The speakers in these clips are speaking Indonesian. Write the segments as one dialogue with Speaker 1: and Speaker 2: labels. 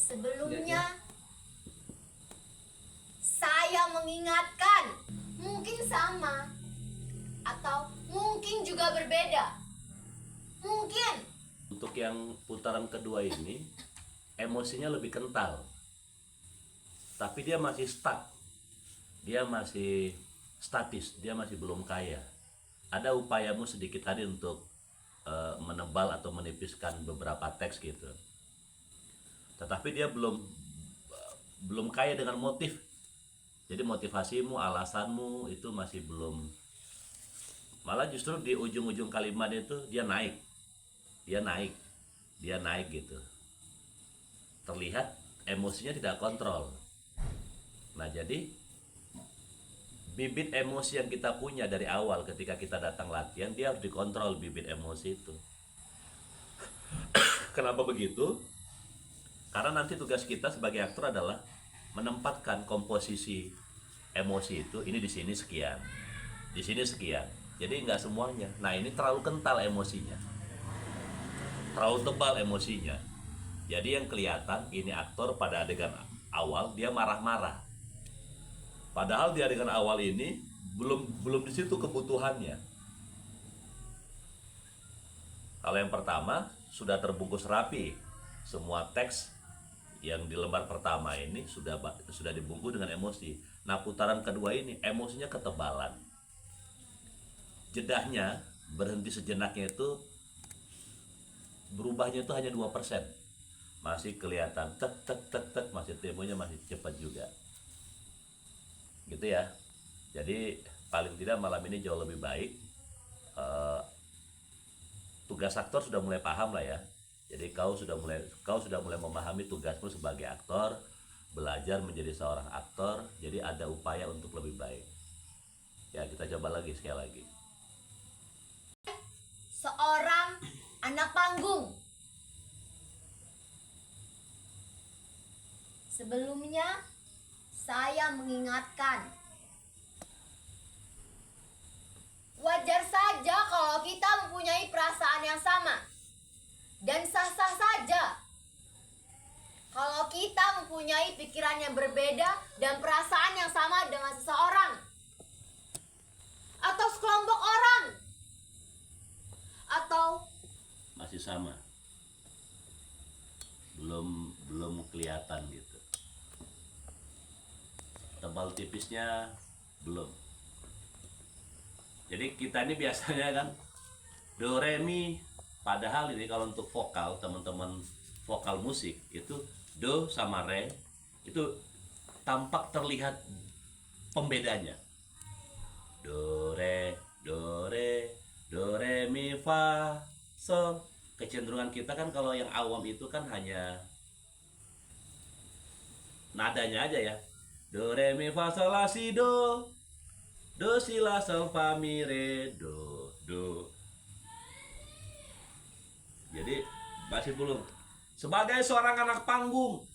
Speaker 1: Sebelumnya, saya mengingatkan, mungkin sama atau mungkin juga berbeda. Mungkin.
Speaker 2: Untuk yang putaran kedua ini, emosinya lebih kental. Tapi dia masih stuck. Dia masih statis, dia masih belum kaya. Ada upayamu sedikit tadi untuk menebal atau menipiskan beberapa teks gitu. Tetapi dia belum kaya dengan motif. Jadi motivasimu, alasanmu itu masih belum. Malah justru di ujung-ujung kalimat itu dia naik gitu. Terlihat emosinya tidak kontrol. Nah, jadi bibit emosi yang kita punya dari awal ketika kita datang latihan, dia harus dikontrol bibit emosi itu. Kenapa begitu? Karena nanti tugas kita sebagai aktor adalah menempatkan komposisi emosi itu, ini di sini sekian, di sini sekian. Jadi nggak semuanya. Nah, ini terlalu kental emosinya, terlalu tebal emosinya. Jadi yang kelihatan ini aktor pada adegan awal dia marah-marah. Padahal di adegan awal ini belum di situ kebutuhannya. Kalau yang pertama sudah terbungkus rapi, semua teks yang di lembar pertama ini sudah dibungkus dengan emosi. Nah, putaran kedua ini emosinya ketebalan. Jedahnya berhenti sejenaknya itu berubahnya itu hanya 2%. Masih kelihatan tek tek tek tek, masih temponya masih cepat juga. Gitu ya. Jadi paling tidak malam ini jauh lebih baik. Tugas aktor sudah mulai paham lah ya. Jadi kau sudah mulai memahami tugasmu sebagai aktor, belajar menjadi seorang aktor. Jadi ada upaya untuk lebih baik. Ya, kita coba lagi sekali lagi.
Speaker 1: Seorang anak panggung. Sebelumnya, saya mengingatkan, wajar saja kalau kita mempunyai perasaan yang sama. Dan sah-sah saja kalau kita mempunyai pikiran yang berbeda dan perasaan yang sama dengan seseorang atau sekelompok orang, atau
Speaker 2: Masih sama, belum kelihatan gitu. Tebal tipisnya belum. Jadi kita ini biasanya kan do re mi, padahal ini kalau untuk vokal, teman-teman vokal musik itu do sama re itu tampak terlihat pembedanya. Do re mi fa sol. Kecenderungan kita kan kalau yang awam itu kan hanya nadanya aja ya. Do re mi fa sol la si do si la sol fa mi re do. Jadi masih belum. Sebagai seorang anak panggung,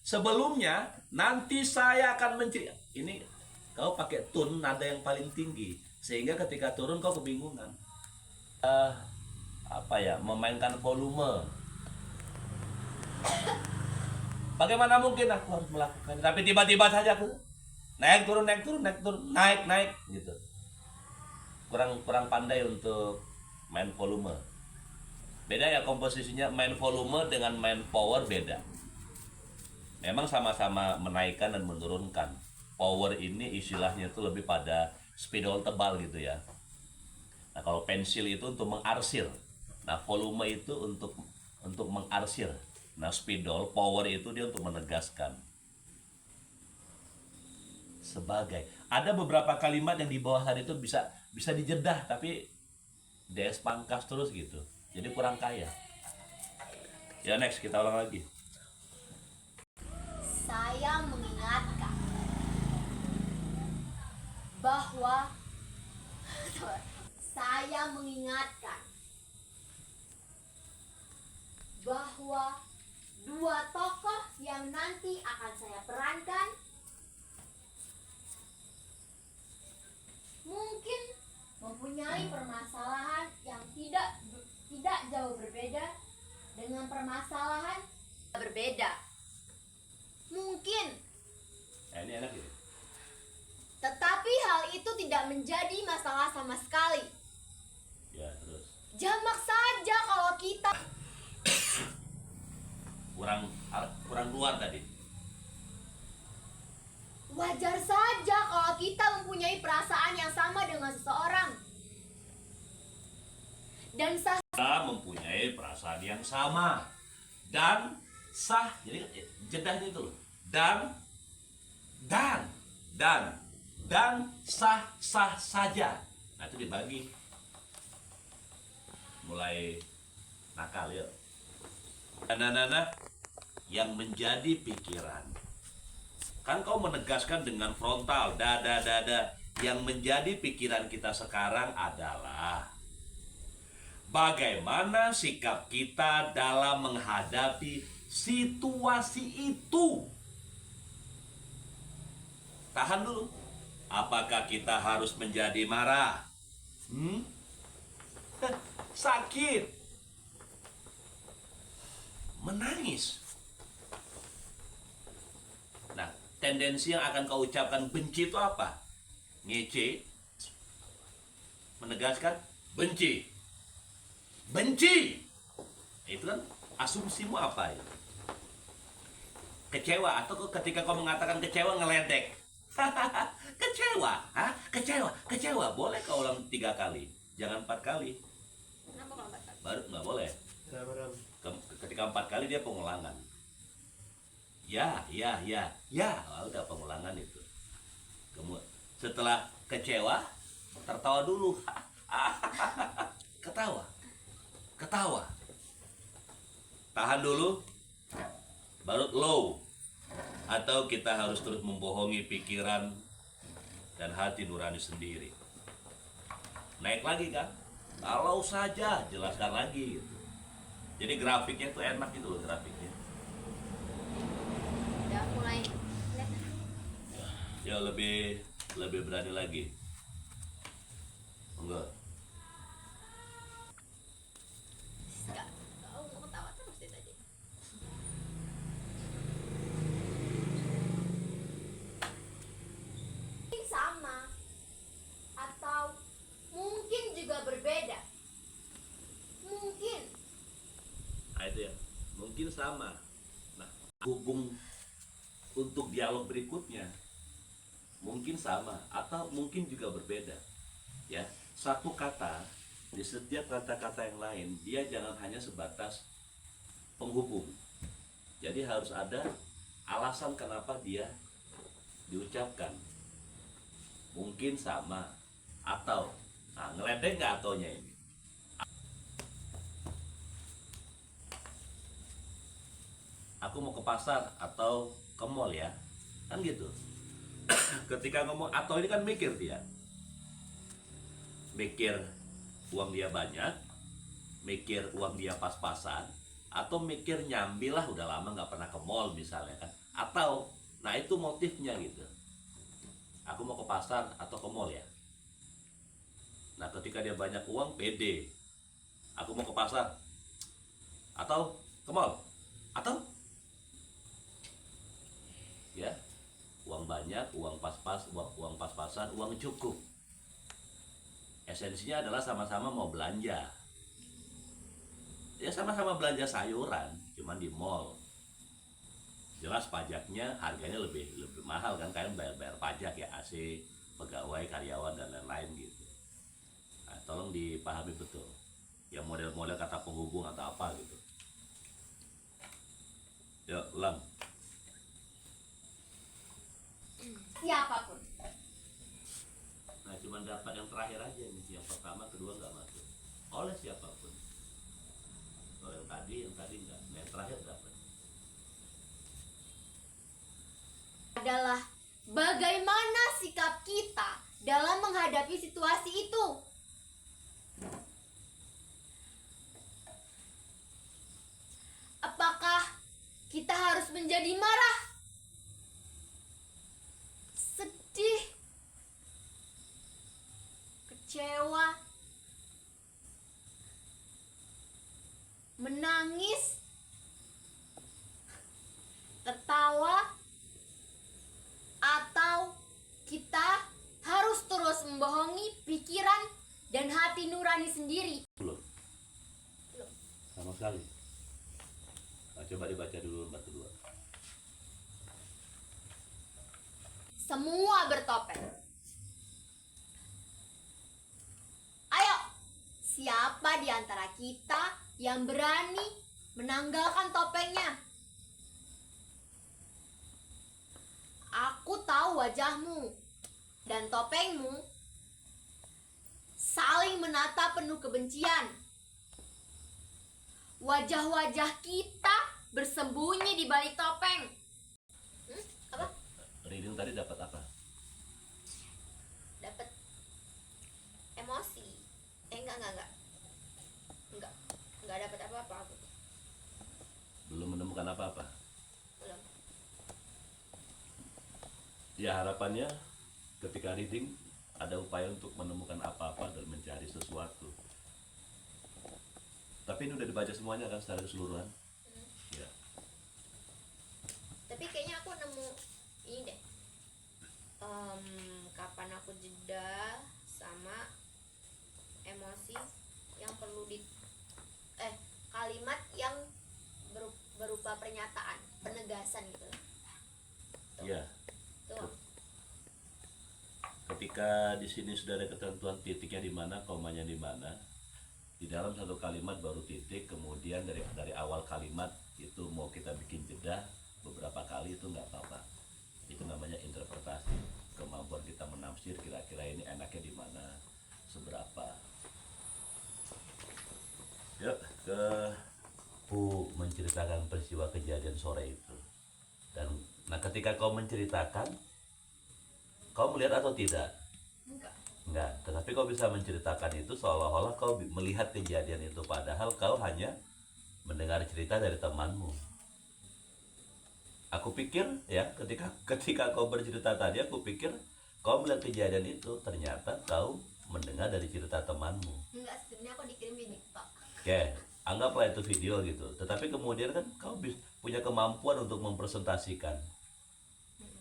Speaker 2: sebelumnya nanti saya akan menceritakan. Ini kau pakai tune nada yang paling tinggi sehingga ketika turun kau kebingungan. Memainkan volume. Bagaimana mungkin aku harus melakukan? Tapi tiba-tiba saja aku naik turun naik gitu. Kurang pandai untuk main volume. Beda ya komposisinya, main volume dengan main power beda. Memang sama-sama menaikkan dan menurunkan. Power ini istilahnya itu lebih pada spidol tebal gitu ya. Nah, kalau pensil itu untuk mengarsir. Nah, volume itu untuk mengarsir. Nah, spidol power itu dia untuk menegaskan. Sebagai ada beberapa kalimat yang di bawah tadi itu bisa dijedah tapi DS pangkas terus gitu, jadi kurang kaya. Ya, next kita ulang lagi.
Speaker 1: saya mengingatkan bahwa dua tokoh yang nanti akan saya perankan mungkin mempunyai permasalahan yang tidak dengan permasalahan berbeda. Mungkin,
Speaker 2: Ini enak ya.
Speaker 1: tetapi hal itu tidak menjadi masalah sama sekali.
Speaker 2: Ya terus.
Speaker 1: Jamak saja kalau kita
Speaker 2: Kurang keluar tadi.
Speaker 1: wajar saja kalau kita mempunyai perasaan yang sama dengan seseorang. Dan sah
Speaker 2: Kita mempunyai perasaan yang sama dan sah. Jadi jedahnya itu loh. Dan sah saja. Nah itu dibagi. Mulai nakal ya. Nah, yang menjadi pikiran. Kan kau menegaskan dengan frontal, dada. Yang menjadi pikiran kita sekarang adalah bagaimana sikap kita dalam menghadapi situasi itu. Tahan dulu. Apakah kita harus menjadi marah? Sakit. Menangis. Nah, tendensi yang akan kau ucapkan benci itu apa? Ngece. Menegaskan benci. Benci. Itu kan asumsimu apa ya? Kecewa, atau ketika kau mengatakan kecewa ngeledek. Kecewa, kecewa. Boleh kau ulang 3 kali, jangan 4 kali.
Speaker 1: Kenapa kalau batal?
Speaker 2: Baru nggak boleh. Ketika 4 kali dia pengulangan. Ya, udah pengulangan itu. Kemudian setelah kecewa, tertawa dulu. Ketawa. Tahan dulu, baru low. Atau kita harus terus membohongi pikiran dan hati nurani sendiri. Naik lagi kan? Kalau saja, jelaskan lagi gitu. Jadi grafiknya tuh enak gitu loh grafiknya.
Speaker 1: Udah mulai lihat.
Speaker 2: Ya lebih berani lagi. Enggak.
Speaker 1: Enggak, kau mau ketawa terus dari tadi. Mungkin sama atau mungkin juga berbeda. Mungkin.
Speaker 2: Nah itu ya. Mungkin sama. Nah, hubung untuk dialog berikutnya mungkin sama atau mungkin juga berbeda. Ya, satu kata di setiap kata-kata yang lain dia jangan hanya sebatas penghubung. Jadi harus ada alasan kenapa dia diucapkan. Mungkin sama atau, nah ngeledek nggak atonya ini? Aku mau ke pasar atau ke mall ya, kan gitu. Ketika ngomong atau ini kan mikir dia, mikir uang dia banyak, mikir uang dia pas-pasan, atau mikir nyambi lah udah lama nggak pernah ke mall misalnya kan, atau nah itu motifnya gitu. Aku mau ke pasar atau ke mall ya. Nah ketika dia banyak uang pede, aku mau ke pasar atau ke mall atau ya uang banyak, uang uang pas-pasan, uang cukup. Esensinya adalah sama-sama mau belanja. Ya sama-sama belanja sayuran, cuman di mall. Jelas pajaknya harganya lebih mahal kan, kalian bayar pajak ya, AC, pegawai, karyawan dan lain-lain gitu. Nah, tolong dipahami betul. Ya model-model kata penghubung atau apa gitu. Yuk, ulang.
Speaker 1: Siapapun.
Speaker 2: Nah, cuma dapat yang terakhir aja nih. Yang pertama, kedua nggak masuk. Oleh siapapun. Kalau yang tadi enggak. Nah, yang terakhir dapat.
Speaker 1: Adalah bagaimana sikap kita dalam menghadapi situasi itu. Apakah kita harus menjadi marah, sedih, kecewa, menangis, tertawa, atau kita harus terus membohongi pikiran dan hati nurani sendiri?
Speaker 2: Belum.
Speaker 1: Belum.
Speaker 2: Sama sekali. Nah, coba dibaca dulu lembar kedua.
Speaker 1: Semua bertopeng. Ayo, siapa di antara kita yang berani menanggalkan topengnya? Aku tahu wajahmu dan topengmu saling menatap penuh kebencian. Wajah-wajah kita bersembunyi di balik topeng. Apa?
Speaker 2: Reading tadi dapat apa?
Speaker 1: Dapat emosi. Enggak dapat apa-apa aku.
Speaker 2: Belum menemukan apa-apa.
Speaker 1: Belum.
Speaker 2: Ya, harapannya ketika reading ada upaya untuk menemukan apa-apa dan mencari sesuatu. Tapi ini udah dibaca semuanya kan secara keseluruhan? Ya.
Speaker 1: Tapi kayaknya aku nemu ini deh. Kapan aku jeda sama emosi yang perlu kalimat yang berupa pernyataan, penegasan gitu lah. Tuh.
Speaker 2: Ya.
Speaker 1: Tuh.
Speaker 2: Ketika di sini sudah ada ketentuan titiknya di mana, komanya di mana, di dalam satu kalimat baru titik, kemudian dari awal kalimat itu mau kita bikin jeda beberapa kali itu nggak apa-apa. Itu namanya interpretasi, kemampuan kita menafsir kira-kira ini enaknya di mana, seberapa. Yuk ke Bu menceritakan peristiwa kejadian sore itu. Dan nah ketika kau menceritakan, kau melihat atau tidak? Enggak, tetapi kau bisa menceritakan itu seolah-olah kau melihat kejadian itu, padahal kau hanya mendengar cerita dari temanmu. Aku pikir ya, ketika kau bercerita tadi, aku pikir kau melihat kejadian itu, ternyata kau mendengar dari cerita temanmu.
Speaker 1: Enggak, sebenarnya aku dikirim di TikTok.
Speaker 2: Oke, anggaplah itu video gitu. Tetapi kemudian kan kau punya kemampuan untuk mempresentasikan,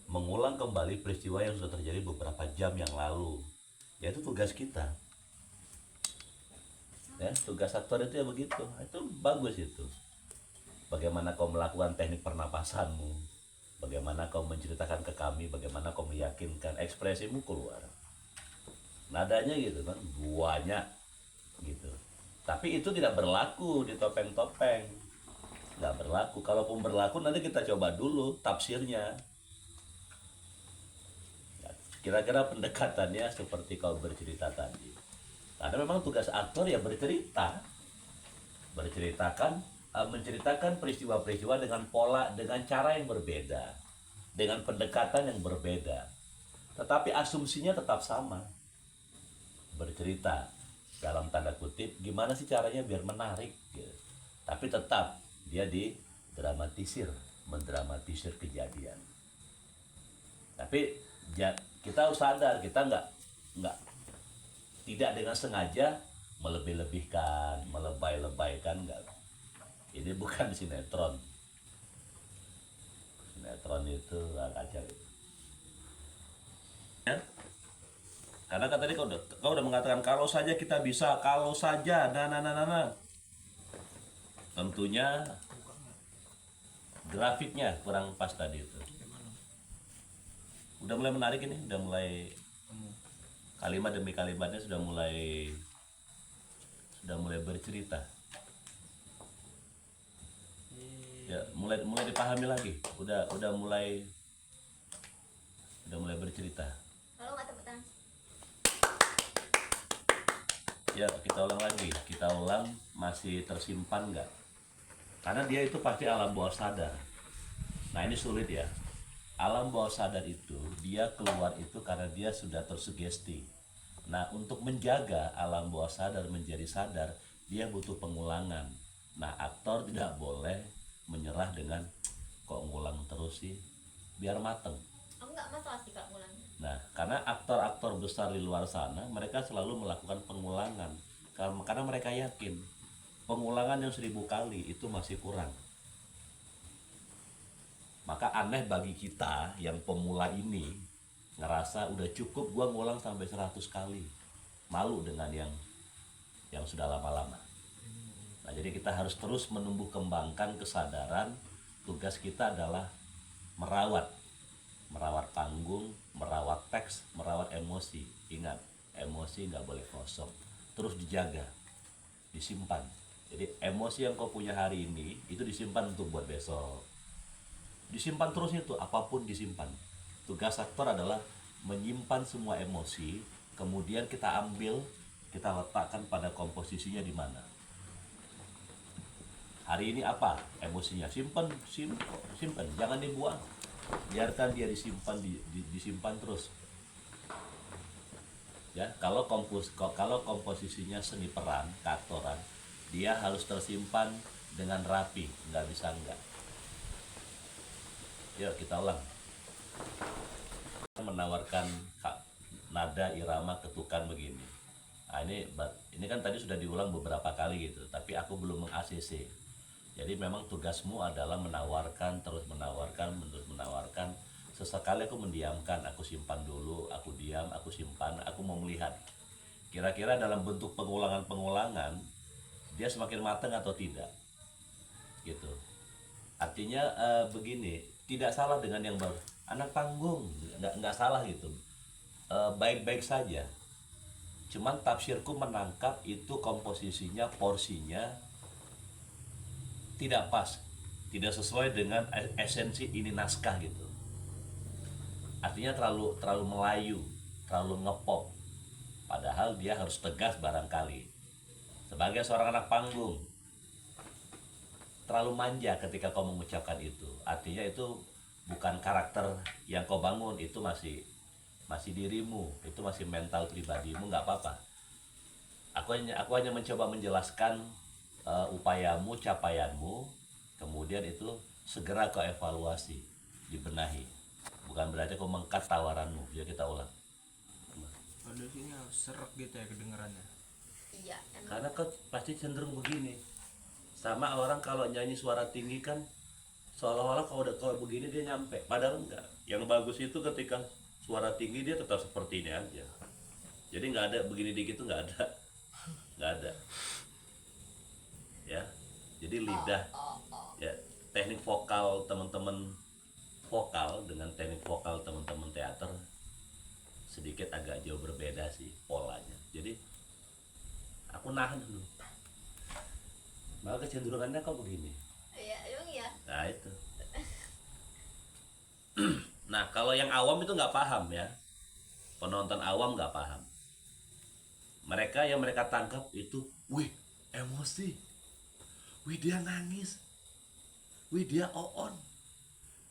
Speaker 2: mengulang kembali peristiwa yang sudah terjadi beberapa jam yang lalu. Ya itu tugas kita. Ya, tugas aktor itu ya begitu. Itu bagus itu. Bagaimana kau melakukan teknik pernapasanmu, bagaimana kau menceritakan ke kami, bagaimana kau meyakinkan, ekspresimu keluar. Nadanya gitu kan, banyak gitu. Tapi itu tidak berlaku di topeng-topeng. Nggak berlaku. Kalaupun berlaku nanti kita coba dulu tafsirnya. Kira-kira pendekatannya seperti kau bercerita tadi. Karena memang tugas aktor ya bercerita. Menceritakan peristiwa-peristiwa dengan pola, dengan cara yang berbeda. Dengan pendekatan yang berbeda. Tetapi asumsinya tetap sama. Bercerita dalam tanda kutip, gimana sih caranya biar menarik gitu. Tapi tetap dia mendramatisir kejadian. Tapi kita harus sadar, kita tidak dengan sengaja melebih-lebihkan, melebay-lebaykan, enggak. Ini bukan sinetron. Sinetron itu kacau. Ya? Karena kan tadi kau udah mengatakan kalau saja kita bisa, kalau saja, nah. Tentunya grafiknya kurang pas tadi itu. Udah mulai menarik ini, udah mulai kalimat demi kalimatnya sudah mulai bercerita. Ya, mulai dipahami lagi. Udah mulai bercerita.
Speaker 1: Kalau nggak tepuk tangan.
Speaker 2: Ya, kita ulang lagi. Kita ulang, masih tersimpan nggak? Karena dia itu pasti alam bawah sadar. Nah, ini sulit ya. Alam bawah sadar itu, dia keluar itu karena dia sudah tersugesti. Nah, untuk menjaga alam bawah sadar menjadi sadar, dia butuh pengulangan. Nah, aktor tidak boleh menyerah dengan kok ngulang terus sih, biar mateng.
Speaker 1: Aku nggak masalah sih Kak ngulangnya.
Speaker 2: Nah, karena aktor-aktor besar di luar sana, mereka selalu melakukan pengulangan. Karena mereka yakin pengulangan yang 1000 kali itu masih kurang. Maka aneh bagi kita yang pemula ini ngerasa udah cukup gua ngulang sampai 100 kali. Malu dengan yang sudah lama-lama. Nah, jadi kita harus terus menumbuh kembangkan kesadaran tugas kita adalah merawat panggung, merawat teks, merawat emosi. Ingat, emosi nggak boleh kosong, terus dijaga, disimpan. Jadi emosi yang kau punya hari ini itu disimpan untuk buat besok, disimpan terus, itu apapun disimpan. Tugas aktor adalah menyimpan semua emosi, kemudian kita ambil, kita letakkan pada komposisinya di mana. Hari ini apa emosinya, simpan, jangan dibuang, biarkan dia disimpan terus. Ya, kalau komposisinya seni peran, keaktoran, dia harus tersimpan dengan rapi, nggak bisa enggak. Yuk kita ulang. Menawarkan nada, irama, ketukan begini. Nah, ini kan tadi sudah diulang beberapa kali gitu, tapi aku belum meng-ACC. Jadi memang tugasmu adalah menawarkan, terus menawarkan. Sesekali aku mendiamkan, aku simpan dulu, aku diam, aku simpan, aku mau melihat kira-kira dalam bentuk pengulangan dia semakin matang atau tidak gitu. Artinya begini, tidak salah dengan yang baru anak panggung, nggak salah gitu, baik-baik saja. Cuman tafsirku menangkap itu komposisinya, porsinya tidak pas, tidak sesuai dengan esensi ini naskah gitu. Artinya terlalu melayu, terlalu ngepop. Padahal dia harus tegas barangkali. Sebagai seorang anak panggung, terlalu manja ketika kau mengucapkan itu. Artinya itu bukan karakter yang kau bangun, itu masih dirimu, itu masih mental pribadimu, nggak apa-apa. Aku hanya mencoba menjelaskan upayamu, capaianmu, kemudian itu segera kau evaluasi, dibenahi. Bukan berarti kau mengkat tawaranmu. Ya, kita ulang.
Speaker 3: Pada sini serak gitu ya kedengarannya.
Speaker 1: Iya.
Speaker 2: Karena kau pasti cenderung begini. Sama orang kalau nyanyi suara tinggi kan seolah-olah kalau begini dia nyampe. Padahal enggak. Yang bagus itu ketika suara tinggi dia tetap seperti ini aja. Jadi nggak ada begini dikit tuh, nggak ada. Ya. Jadi lidah, ya, teknik vokal teman-teman vokal dengan teknik vokal teman-teman teater sedikit agak jauh berbeda sih polanya. Jadi aku nahan dulu, malah kecenderungannya kok begini.
Speaker 1: Iya, emang ya.
Speaker 2: Nah itu. Nah kalau yang awam itu nggak paham ya, penonton awam nggak paham. Mereka yang mereka tangkap itu, wih emosi, wih dia nangis, wih dia on,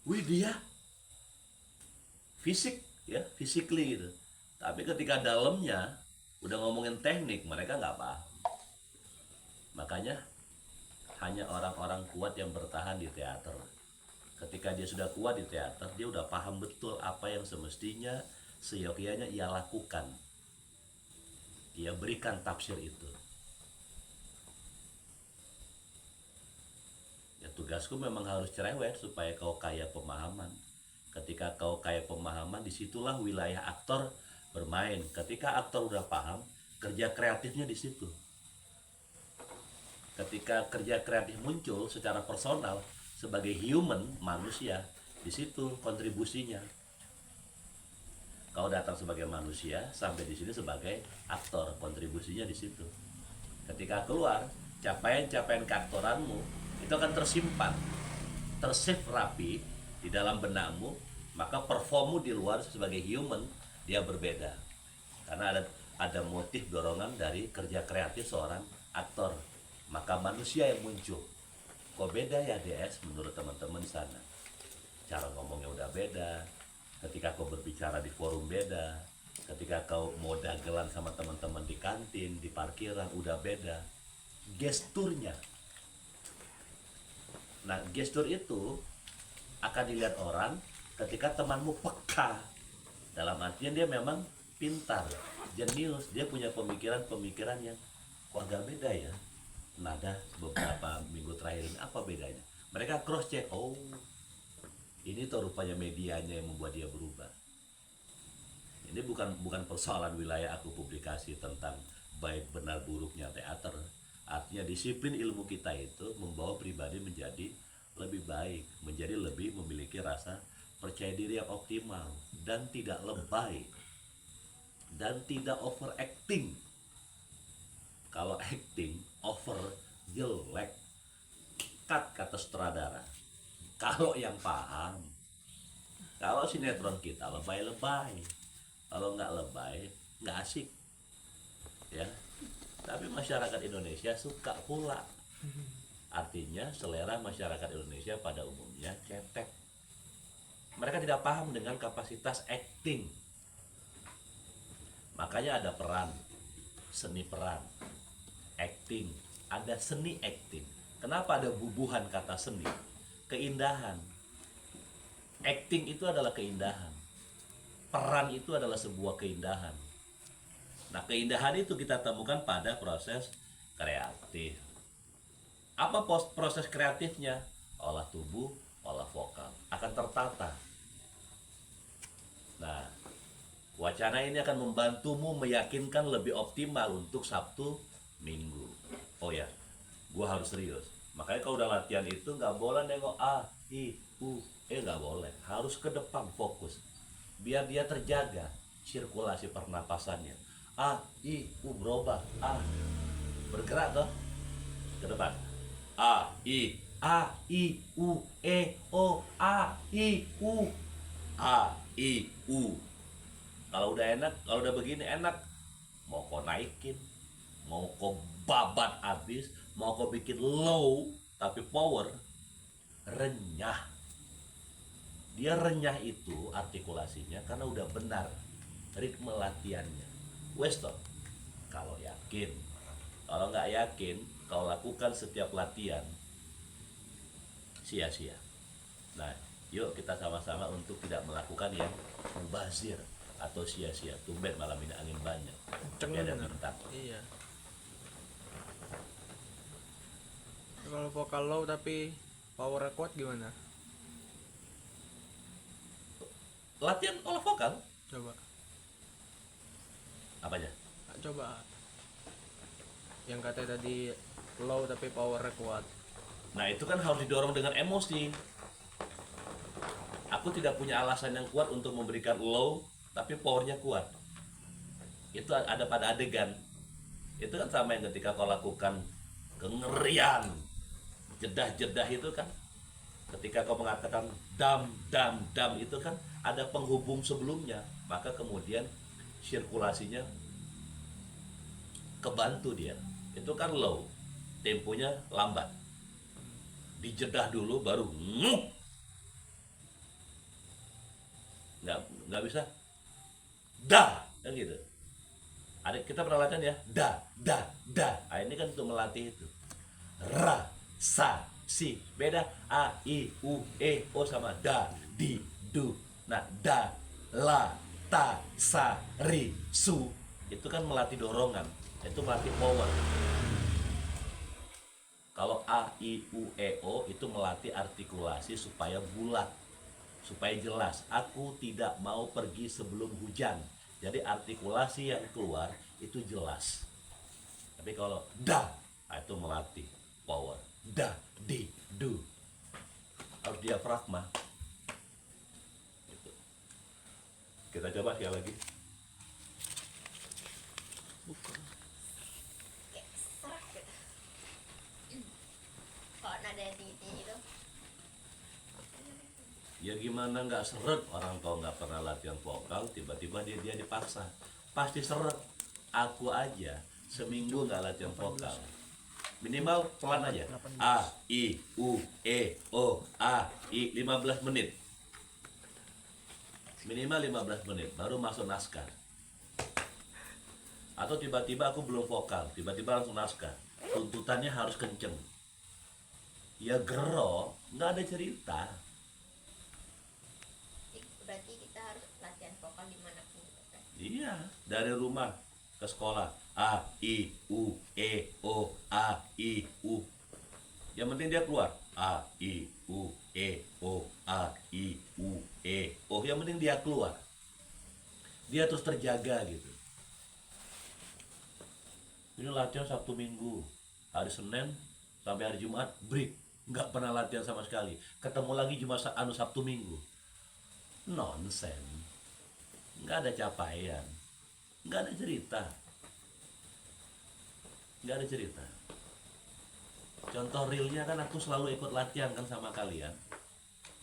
Speaker 2: wih dia fisik ya, physically gitu. Tapi ketika dalamnya udah ngomongin teknik, mereka nggak paham. Makanya hanya orang-orang kuat yang bertahan di teater. Ketika dia sudah kuat di teater, dia udah paham betul apa yang semestinya seyogyanya ia lakukan. Ia berikan tafsir itu. Ya tugasku memang harus cerewet supaya kau kaya pemahaman. Ketika kau kaya pemahaman, disitulah wilayah aktor bermain. Ketika aktor udah paham, kerja kreatifnya di situ. Ketika kerja kreatif muncul secara personal sebagai human, manusia, di situ kontribusinya. Kau datang sebagai manusia, sampai di sini sebagai aktor, kontribusinya di situ. Ketika keluar, capaian-capaian keaktoranmu itu akan tersimpan, tersave rapi di dalam benakmu, maka performmu di luar sebagai human dia berbeda. Karena ada motif dorongan dari kerja kreatif seorang aktor, maka manusia yang muncul. Kok beda ya DS menurut teman-teman di sana? Cara ngomongnya udah beda. Ketika kau berbicara di forum beda. Ketika kau mau dagelan sama teman-teman di kantin, di parkiran udah beda. Gesturnya. Nah, gestur itu akan dilihat orang ketika temanmu peka. Dalam artian dia memang pintar, jenius, dia punya pemikiran-pemikiran yang kok agak beda ya. nada beberapa minggu terakhir ini, apa bedanya? Mereka cross check, oh ini tuh rupanya medianya yang membuat dia berubah. Ini bukan persoalan wilayah aku publikasi tentang baik benar buruknya teater. Artinya disiplin ilmu kita itu membawa pribadi menjadi lebih baik, menjadi lebih memiliki rasa percaya diri yang optimal dan tidak lebay dan tidak overacting. Kalau acting over jelek, cut kata sutradara. Kalau yang paham, kalau sinetron kita lebay-lebay, kalau nggak lebay nggak asik, ya. Tapi masyarakat Indonesia suka pula. Artinya selera masyarakat Indonesia pada umumnya cetek. Mereka tidak paham dengan kapasitas acting. Makanya ada peran, seni peran, acting, ada seni acting. Kenapa ada bubuhan kata seni? Keindahan. Acting itu adalah keindahan. Peran itu adalah sebuah keindahan. Nah, keindahan itu kita temukan pada proses kreatif. Apa proses kreatifnya? Olah tubuh, olah vokal. Akan tertata. Nah, wacana ini akan membantumu meyakinkan lebih optimal untuk Sabtu Minggu. Oh ya, gua harus serius. Makanya kalau udah latihan itu nggak boleh nengok A, I, U, E, nggak boleh. Harus ke depan fokus. Biar dia terjaga sirkulasi pernapasannya. A, I, U berubah. A, bergerak toh ke depan. A, I, U, E, O, A, I, U, A, I, U. Kalau udah enak, kalau udah begini enak, mau kau naikin, mau kau babat habis, mau kau bikin low tapi power, renyah. Dia renyah itu artikulasinya karena udah benar ritme latihannya. Wes toh, kalau yakin. Kalau nggak yakin, kau lakukan setiap latihan sia-sia. Nah, yuk kita sama-sama untuk tidak melakukan yang mubazir atau sia-sia. Tumben malam ini angin banyak, tapi ada bintang.
Speaker 3: Iya. Kalau vokal low tapi power kuat gimana?
Speaker 2: Latihan olah vokal
Speaker 3: Coba.
Speaker 2: apanya?
Speaker 3: Coba. Yang katanya tadi low tapi power kuat.
Speaker 2: Nah, itu kan harus didorong dengan emosi. Aku tidak punya alasan yang kuat untuk memberikan low tapi powernya kuat. Itu ada pada adegan. Itu kan sama yang ketika kau lakukan kengerian, jedah-jedah itu kan, ketika kau mengatakan dam itu kan ada penghubung sebelumnya, maka kemudian sirkulasinya kebantu dia. Itu kan low, temponya lambat. Dijedah dulu baru nguk. Nggak bisa dah kan gitu. Ada kita pernah latihan ya, da. Nah, ini kan untuk melatih itu. Ra, sa, si, beda. A, I, U, E, O sama da, di, du. Nah, da, la, ta, sa, ri, su. Itu kan melatih dorongan. Itu melatih power. Kalau A, I, U, E, O itu melatih artikulasi supaya bulat, supaya jelas. Aku tidak mau pergi sebelum hujan. Jadi artikulasi yang keluar itu jelas. Tapi kalau da, itu melatih power. Da, di, du. Harus diafragma. Gitu. Kita coba sekali lagi.
Speaker 3: Bukan.
Speaker 1: Kayak serak gitu. Kalau nada yang tinggi itu.
Speaker 2: Ya gimana nggak seret, orang kalau nggak pernah latihan vokal tiba-tiba dia dipaksa, pasti seret. Aku aja seminggu nggak latihan vokal, minimal pelan aja. A, I, U, E, O, A, I 15 menit, minimal 15 menit baru masuk naskah. Atau tiba-tiba aku belum vokal, tiba-tiba langsung naskah, tuntutannya harus kenceng. Ya gero, nggak ada cerita.
Speaker 1: Berarti kita harus latihan vokal dimanapun gitu kan.
Speaker 2: Iya, dari rumah ke sekolah. A, I, U, E, O, A, I, U. Yang penting dia keluar. A, I, U, E, O, A, I, U, E, O. Yang penting dia keluar. Dia terus terjaga gitu. Ini latihan Sabtu Minggu. Hari Senin sampai hari Jumat break. Nggak pernah latihan sama sekali. Ketemu lagi cuma Sabtu Minggu. Nonsen. Nggak ada capaian. Nggak ada cerita. Nggak ada cerita. Contoh realnya kan aku selalu ikut latihan kan sama kalian.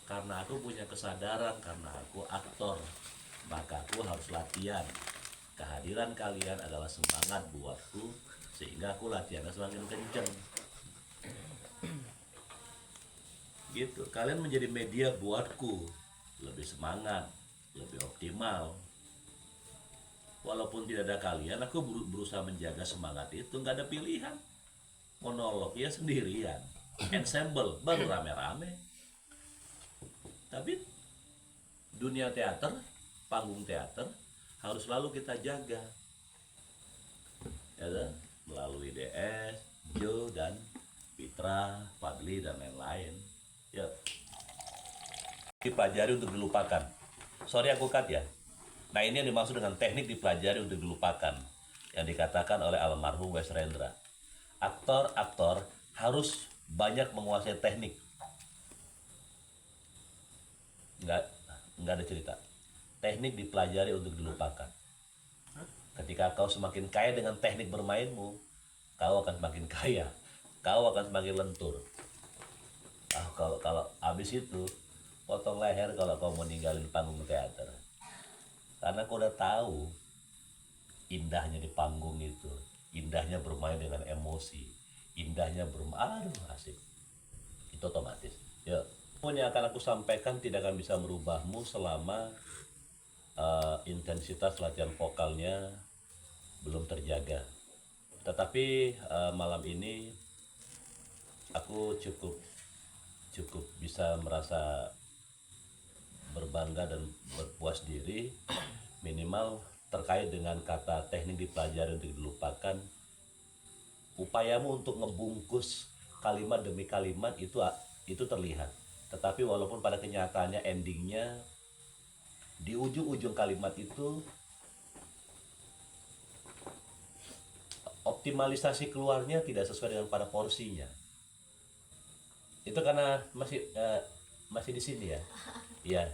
Speaker 2: Karena aku punya kesadaran, karena aku aktor, maka aku harus latihan. Kehadiran kalian adalah semangat buatku, sehingga aku latihannya semakin kenceng. Gitu, kalian menjadi media buatku, lebih semangat, lebih optimal. Walaupun tidak ada kalian, aku berusaha menjaga semangat itu. Nggak ada pilihan. Monolog ya sendirian, ensemble baru rame-rame. Tapi dunia teater, panggung teater harus selalu kita jaga, ya kan? Melalui DS, Jo dan Fitra, Fadli dan lain-lain. Ya, dipelajari untuk dilupakan. Sorry aku cut ya. Nah, ini yang dimaksud dengan teknik dipelajari untuk dilupakan, yang dikatakan oleh almarhum Wes Rendra. Aktor-aktor harus banyak menguasai teknik. Nggak ada cerita. Teknik dipelajari untuk dilupakan. Ketika kau semakin kaya dengan teknik bermainmu, kau akan semakin kaya. Kau akan semakin lentur. Kalau habis itu, potong leher kalau kau mau ninggalin panggung teater. Karena kau udah tahu indahnya di panggung itu, indahnya bermain dengan emosi, indahnya bermain, aduh asik. Itu otomatis. Ya, yang akan aku sampaikan tidak akan bisa merubahmu selama intensitas latihan vokalnya belum terjaga. Tetapi malam ini aku cukup bisa merasa berbangga dan berpuas diri, minimal terkait dengan kata teknik dipelajari untuk dilupakan. Upayamu untuk ngebungkus kalimat demi kalimat itu terlihat. Tetapi walaupun pada kenyataannya endingnya di ujung-ujung kalimat itu optimalisasi keluarnya tidak sesuai dengan pada porsinya. Itu karena masih di sini ya. Iya.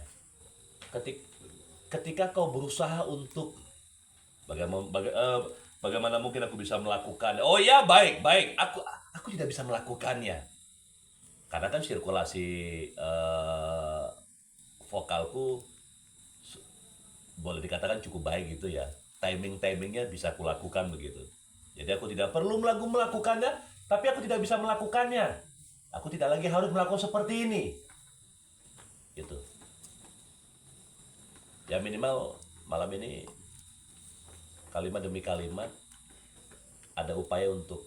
Speaker 2: Ketika kau berusaha untuk bagaimana mungkin aku bisa melakukan? Oh ya, baik. Aku tidak bisa melakukannya. Karena kan sirkulasi vokalku boleh dikatakan cukup baik gitu ya. Timingnya bisa kulakukan begitu. Jadi aku tidak perlu melakukannya, tapi aku tidak bisa melakukannya. Aku tidak lagi harus melakukan seperti ini. Gitu. Ya minimal malam ini kalimat demi kalimat ada upaya untuk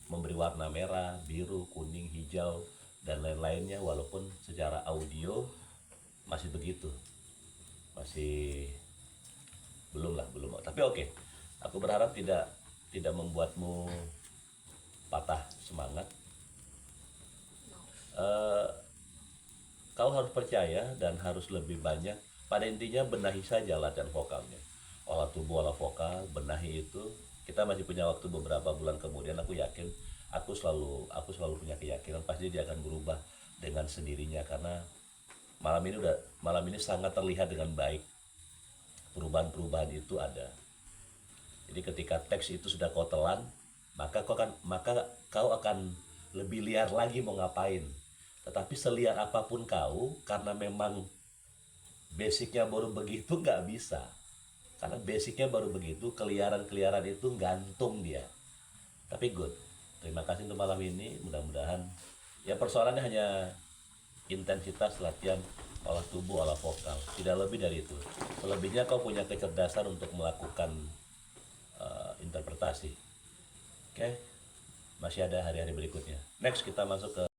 Speaker 2: memberi warna merah, biru, kuning, hijau dan lain-lainnya, walaupun secara audio masih begitu. Masih belum. Tapi oke. Aku berharap tidak membuatmu patah semangat. Kau harus percaya dan harus lebih banyak. Pada intinya benahi saja latihan vokalnya. Olah tubuh, olah vokal, benahi itu. Kita masih punya waktu beberapa bulan kemudian. Aku yakin, aku selalu punya keyakinan pasti dia akan berubah dengan sendirinya, karena malam ini sangat terlihat dengan baik. Perubahan itu ada. Jadi ketika teks itu sudah kau telan, maka kau akan lebih liar lagi mau ngapain. Tetapi seliar apapun kau, karena memang basicnya baru begitu, nggak bisa. Karena basicnya baru begitu, keliaran itu gantung dia. Tapi good. Terima kasih untuk malam ini. Mudah-mudahan ya persoalannya hanya intensitas latihan olah tubuh, olah vokal. Tidak lebih dari itu. Selebihnya kau punya kecerdasan untuk melakukan interpretasi. Oke? Masih ada hari-hari berikutnya. Next kita masuk ke